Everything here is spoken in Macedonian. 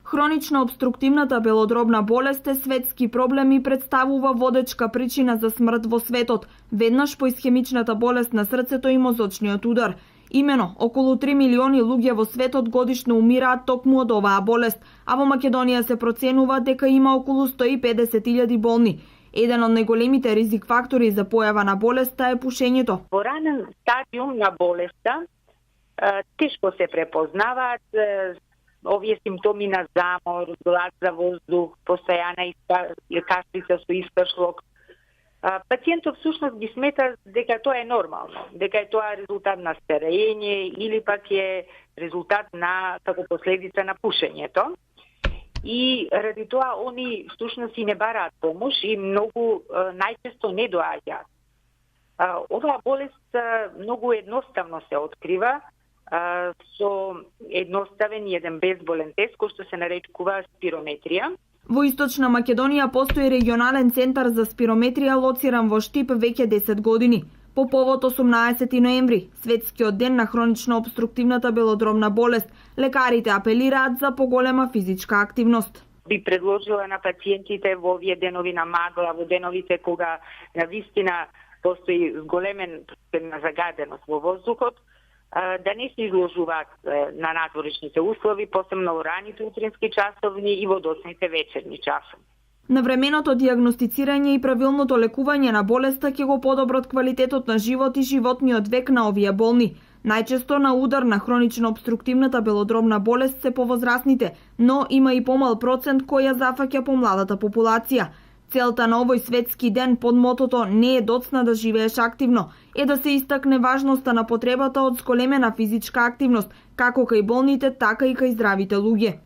Хронична обструктивната белодробна болест е светски проблем и представува водечка причина за смрт во светот, веднаш по исхемичната болест на срцето и мозочниот удар. Имено, околу 3 милиони луѓе во светот годишно умираат токму од оваа болест, а во Македонија се проценува дека има околу 150.000 болни. Еден од најголемите ризик фактори за појава на болеста е пушењето. Во ранен стадиум на болеста тешко се препознаваат овие симптоми на замор, глад за воздух, постојана кашлица со искашлок. Пациентот всушност ги смета дека тоа е нормално, дека е тоа резултат на старење или пак е резултат на како последица на пушењето. И ради тоа они всушност и не бараат помош и многу најчесто не доаѓаат. Оваа болест многу едноставно се открива со едноставен и еден безболен тест кој што се нарекува спирометрија. Во Источна Македонија постои регионален центар за спирометрија лоциран во Штип веќе 10 години. По повод 18 ноември, светскиот ден на хронична обструктивната белодробна болест, лекарите апелираат за поголема физичка активност. Би предложила на пациентите во овие денови на магла, во деновите кога навистина постои зголемен на загаденост во воздухот, да не се изложуваат на надворешните услови, посебно во раните утрински часовни и во доцните вечерни часовни. Навременото дијагностицирање и правилното лекување на болеста ќе го подобрат квалитетот на живот и животниот век на овие болни. Најчесто на удар на хронично обструктивната белодробна болест се повозрасните, но има и помал процент кој ја зафаќа помладата популација. Целта на овој светски ден под мотото "Не е доцна да живееш активно" е да се истакне важноста на потребата од зголемена физичка активност, како кај болните, така и кај здравите луѓе.